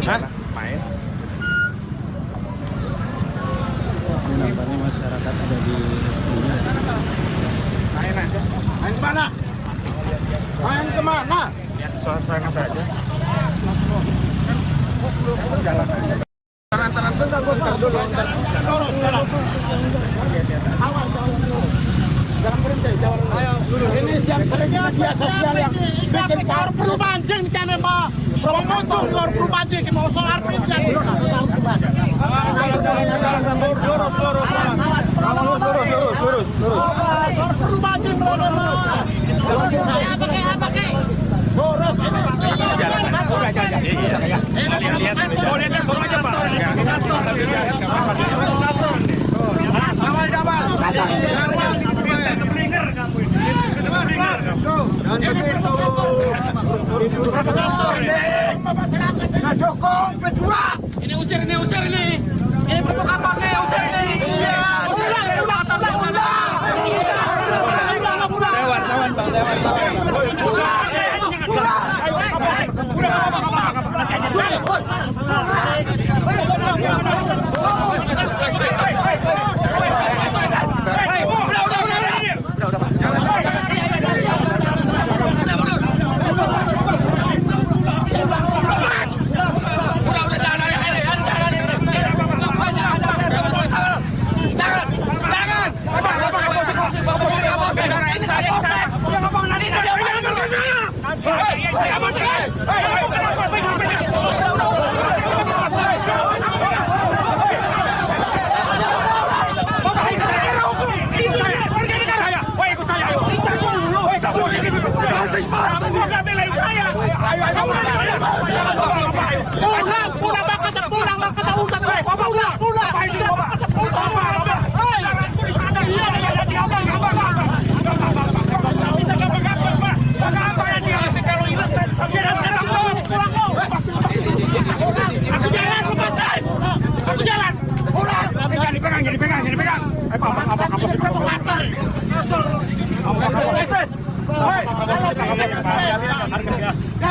Hah? Main. Nampaknya masyarakat ada di sini. Main aja. Main kemana? Main kemana? Suasana saja. Jalan aja. Taran-taran tuh ntar dulu. Terus jalan. Awal jalan dulu. Jangan berhenti, jalan dulu. Ayo, dulu. Ini siap-siapnya media sosial yang bikin baru perlu mancing kan Pak. Promosi luar perlu mancing mau soal pincang. Lurus. Perlu mancing Lurus ini. Lihat. Oh, lihat suruh aja, Pak. Dukung berdua. Ini usir ini. Ini provokator nih, usir ini. Iya.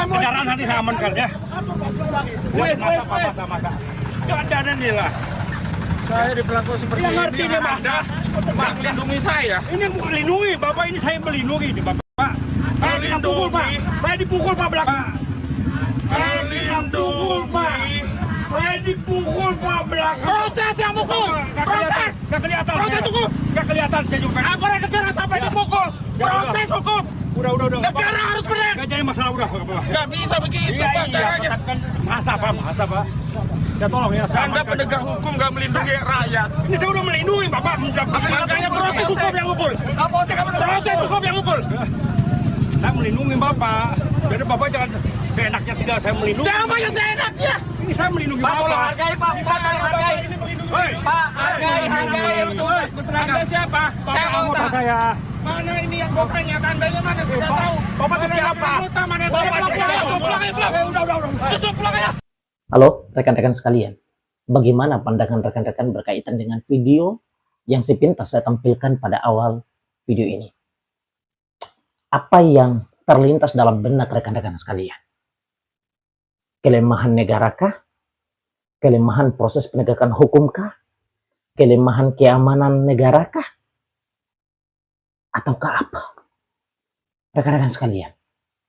Kendaraan nanti saya amankan ya. Masa. Gak ada nih lah. Saya diperlakukan seperti Yang ini. ngerti dia masa. Pak, lindungi saya. Ini bukan lindungi, Bapak ini saya melindungi nih, Bapak. Saya dipukul, Pak. Saya dipukul, Pak, belakang. Saya dipukul, Pak, belakang. Proses yang mukul. Proses. Gak kelihatan. Proses hukum. Gak kelihatan. Aparat negara sampai dipukul. Proses hukum. Udah. Negara harus benar. Gak jadi masalah udah. Gak bisa begitu, Iya, Pak. Caranya. Masa, Pak. Ya tolong ya. saya Anda amankan. penegak hukum gak melindungi rakyat. Ini saya udah melindungi, Bapak. Makanya proses hukum yang mukul. Proses hukum yang mukul. Saya melindungi Bapak. Jadi Bapak jangan seenaknya tidak saya melindungi. Siapa yang seenaknya? Ini saya melindungi Pak, Bapak. tolong hargai, Pak. Bukan hargai. Hei, Pak, hargai yang tulis. Anda siapa? Bapak kamu tak saya. Mana ini yang bokanya? Tandanya mana? Saya tahu. Bapak itu siapa? Mana Bapak itu siapa? Tusuk pulang ya. Halo rekan-rekan sekalian, bagaimana pandangan rekan-rekan berkaitan dengan video yang sepintas saya tampilkan pada awal video ini? Apa yang terlintas dalam benak rekan-rekan sekalian? Kelemahan negarakah? Kelemahan proses penegakan hukumkah? Kelemahan keamanan negarakah? Ataukah apa? Rekan-rekan sekalian,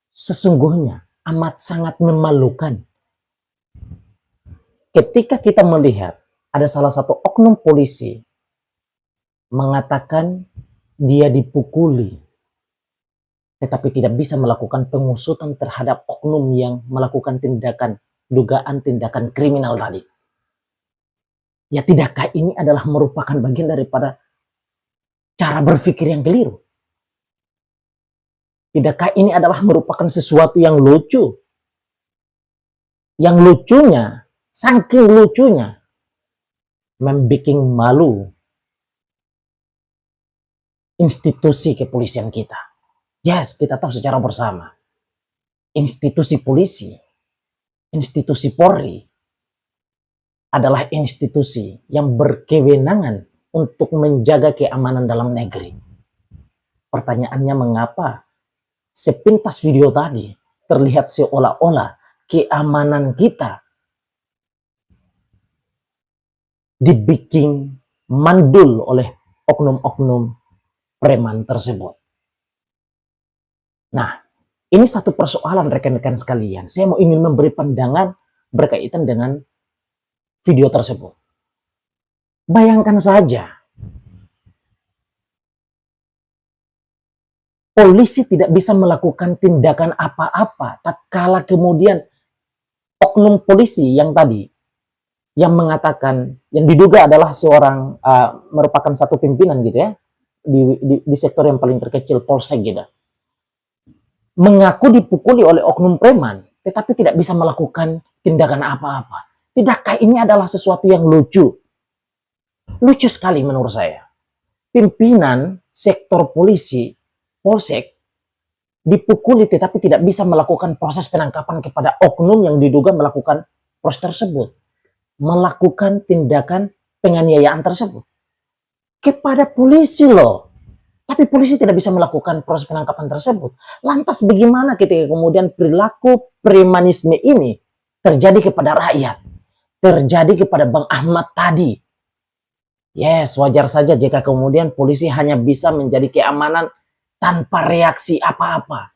sesungguhnya amat sangat memalukan ketika kita melihat ada salah satu oknum polisi mengatakan dia dipukuli, tetapi tidak bisa melakukan pengusutan terhadap oknum yang melakukan dugaan tindakan kriminal tadi. Ya tidakkah ini adalah merupakan bagian daripada cara berpikir yang keliru? Tidakkah ini adalah merupakan sesuatu yang lucu? Yang lucunya, saking lucunya, membuat malu institusi kepolisian kita. Yes, kita tahu secara bersama. Institusi polisi, institusi Polri adalah institusi yang berkewenangan untuk menjaga keamanan dalam negeri. Pertanyaannya mengapa sepintas video tadi terlihat seolah-olah keamanan kita dibikin mandul oleh oknum-oknum preman tersebut. Nah, ini satu persoalan rekan-rekan sekalian. Saya mau ingin memberi pandangan berkaitan dengan video tersebut. Bayangkan saja, polisi tidak bisa melakukan tindakan apa-apa tatkala kemudian oknum polisi yang tadi, yang mengatakan, yang diduga adalah seorang merupakan satu pimpinan gitu ya, di sektor yang paling terkecil, polsek gitu, mengaku dipukuli oleh oknum preman, tetapi tidak bisa melakukan tindakan apa-apa. Tidakkah ini adalah sesuatu yang lucu? Lucu sekali menurut saya. Pimpinan sektor polisi, polsek, dipukuli tetapi tidak bisa melakukan proses penangkapan kepada oknum yang diduga melakukan proses tersebut. Melakukan tindakan penganiayaan tersebut. Kepada polisi loh. Tapi polisi tidak bisa melakukan proses penangkapan tersebut. Lantas bagaimana ketika kemudian perilaku premanisme ini terjadi kepada rakyat? Terjadi kepada Bang Ahmad tadi. Yes, wajar saja jika kemudian polisi hanya bisa menjadi keamanan tanpa reaksi apa-apa.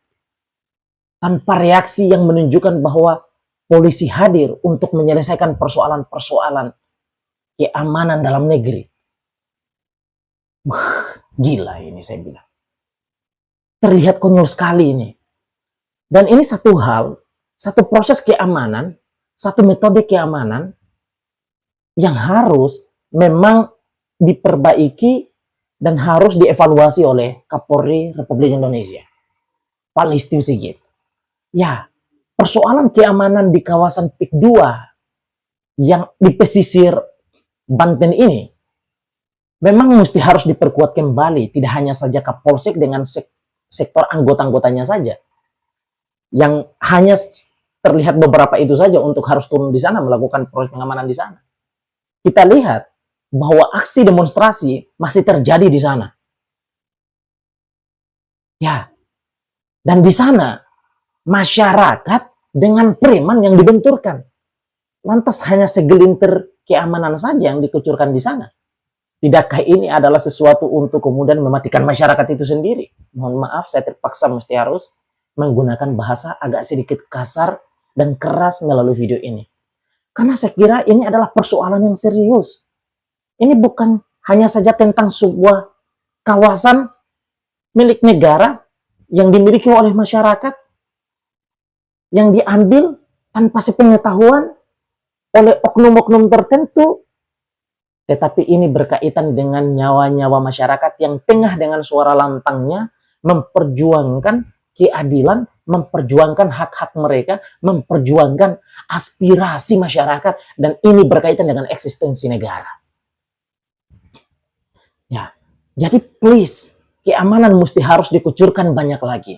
Tanpa reaksi yang menunjukkan bahwa polisi hadir untuk menyelesaikan persoalan-persoalan keamanan dalam negeri. Gila ini saya bilang. Terlihat konyol sekali ini. Dan ini satu hal, satu proses keamanan, satu metode keamanan yang harus memang diperbaiki dan harus dievaluasi oleh Kapolri Republik Indonesia, Pak Listio Sigit. Ya, persoalan keamanan di kawasan PIK 2 yang di pesisir Banten ini memang mesti harus diperkuat kembali. Tidak hanya saja Kapolsek dengan sektor anggota-anggotanya saja, yang hanya terlihat beberapa itu saja untuk harus turun di sana melakukan proses pengamanan di sana. Kita lihat bahwa aksi demonstrasi masih terjadi di sana. Ya, dan di sana masyarakat dengan preman yang dibenturkan. Lantas hanya segelintir keamanan saja yang dikucurkan di sana. Tidakkah ini adalah sesuatu untuk kemudian mematikan masyarakat itu sendiri? Mohon maaf, saya terpaksa mesti harus menggunakan bahasa agak sedikit kasar dan keras melalui video ini. Karena saya kira ini adalah persoalan yang serius. Ini bukan hanya saja tentang sebuah kawasan milik negara yang dimiliki oleh masyarakat, yang diambil tanpa sepengetahuan oleh oknum-oknum tertentu, tetapi ini berkaitan dengan nyawa-nyawa masyarakat yang tengah dengan suara lantangnya memperjuangkan keadilan, memperjuangkan hak-hak mereka, memperjuangkan aspirasi masyarakat, dan ini berkaitan dengan eksistensi negara. Ya, jadi please, keamanan mesti harus dikucurkan banyak lagi.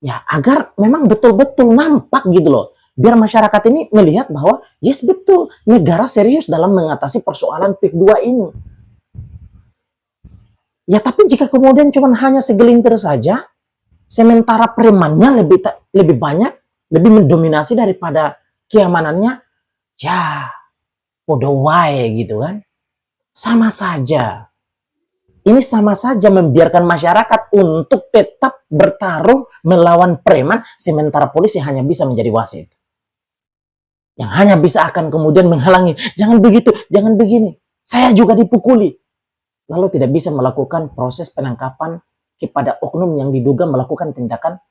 Ya, agar memang betul-betul nampak gitu loh. Biar masyarakat ini melihat bahwa yes betul, negara serius dalam mengatasi persoalan PIK 2 ini. Ya, tapi jika kemudian cuma hanya segelintir saja, sementara premannya lebih banyak, lebih mendominasi daripada keamanannya, ya podo wae gitu kan. Sama saja. Ini sama saja membiarkan masyarakat untuk tetap bertarung melawan preman, sementara polisi hanya bisa menjadi wasit. Yang hanya bisa akan kemudian menghalangi, jangan begitu, jangan begini. Saya juga dipukuli. Lalu tidak bisa melakukan proses penangkapan kepada oknum yang diduga melakukan tindakan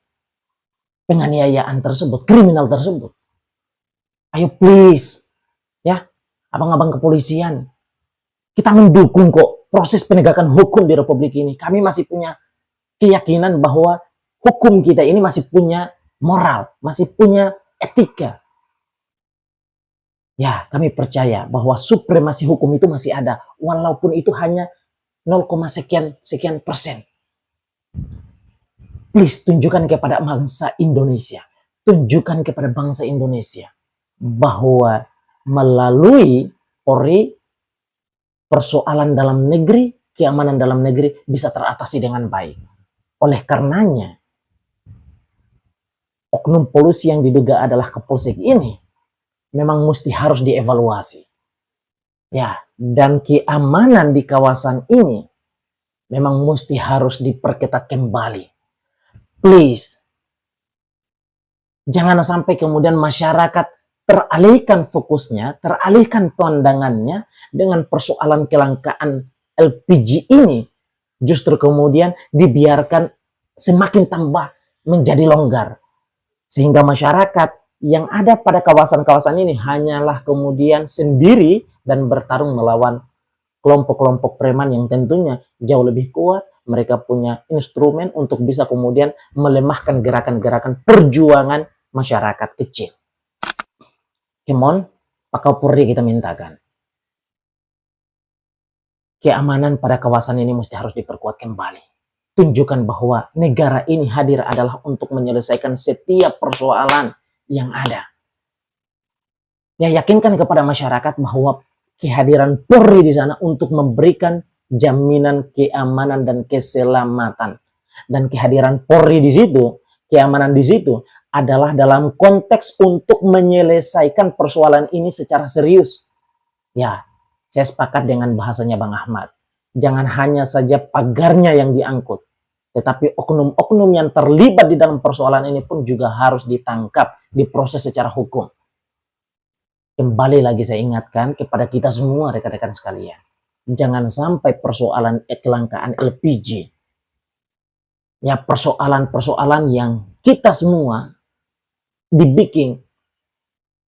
penganiayaan tersebut, kriminal tersebut. Ayo please, ya, abang-abang kepolisian, kita mendukung kok proses penegakan hukum di Republik ini. Kami masih punya keyakinan bahwa hukum kita ini masih punya moral, masih punya etika. Ya, kami percaya bahwa supremasi hukum itu masih ada, walaupun itu hanya 0, sekian persen. Please, tunjukkan kepada bangsa Indonesia, tunjukkan kepada bangsa Indonesia bahwa melalui Polri, persoalan dalam negeri, keamanan dalam negeri bisa teratasi dengan baik. Oleh karenanya, oknum polisi yang diduga adalah Kapolsek ini memang mesti harus dievaluasi. Ya, dan keamanan di kawasan ini memang mesti harus diperketat kembali. Please, jangan sampai kemudian masyarakat teralihkan fokusnya, teralihkan pandangannya dengan persoalan kelangkaan LPG ini. Justru kemudian dibiarkan semakin tambah menjadi longgar. Sehingga masyarakat yang ada pada kawasan-kawasan ini hanyalah kemudian sendiri dan bertarung melawan kelompok-kelompok preman yang tentunya jauh lebih kuat. Mereka punya instrumen untuk bisa kemudian melemahkan gerakan-gerakan perjuangan masyarakat kecil. Kemon, Pak Kapolri kita mintakan. Keamanan pada kawasan ini mesti harus diperkuat kembali. Tunjukkan bahwa negara ini hadir adalah untuk menyelesaikan setiap persoalan yang ada. Ya, yakinkan kepada masyarakat bahwa kehadiran Polri di sana untuk memberikan jaminan keamanan dan keselamatan. Dan kehadiran Polri di situ, keamanan di situ adalah dalam konteks untuk menyelesaikan persoalan ini secara serius. Ya, saya sepakat dengan bahasanya Bang Ahmad. Jangan hanya saja pagarnya yang diangkut, tetapi oknum-oknum yang terlibat di dalam persoalan ini pun juga harus ditangkap, diproses secara hukum. Kembali lagi saya ingatkan kepada kita semua rekan-rekan sekalian. Jangan sampai persoalan kelangkaan LPG, ya persoalan-persoalan yang kita semua dibikin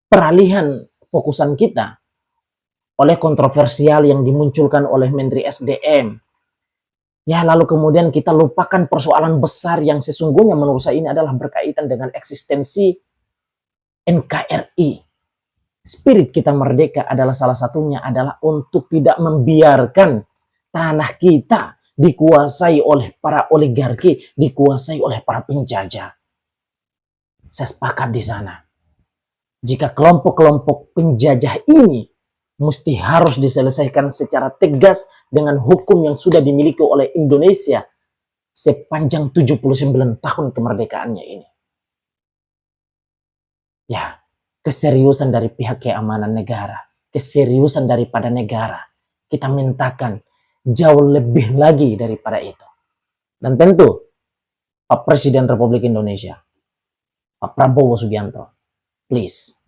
peralihan fokusan kita oleh kontroversial yang dimunculkan oleh Menteri SDM. Ya, lalu kemudian kita lupakan persoalan besar yang sesungguhnya menurut saya ini adalah berkaitan dengan eksistensi NKRI. Spirit kita merdeka adalah salah satunya adalah untuk tidak membiarkan tanah kita dikuasai oleh para oligarki, dikuasai oleh para penjajah. Saya sepakat di sana. Jika kelompok-kelompok penjajah ini mesti harus diselesaikan secara tegas dengan hukum yang sudah dimiliki oleh Indonesia sepanjang 79 tahun kemerdekaannya ini. Ya, keseriusan dari pihak keamanan negara, keseriusan daripada negara, kita mintakan jauh lebih lagi daripada itu. Dan tentu, Pak Presiden Republik Indonesia, Pak Prabowo Subianto, please,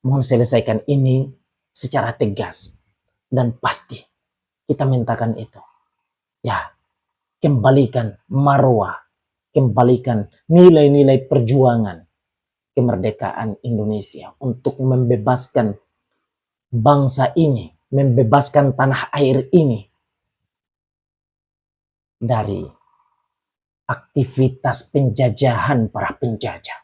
mohon selesaikan ini secara tegas dan pasti. Kita mintakan itu. Ya, kembalikan marwah, kembalikan nilai-nilai perjuangan kemerdekaan Indonesia untuk membebaskan bangsa ini, membebaskan tanah air ini dari aktivitas penjajahan para penjajah.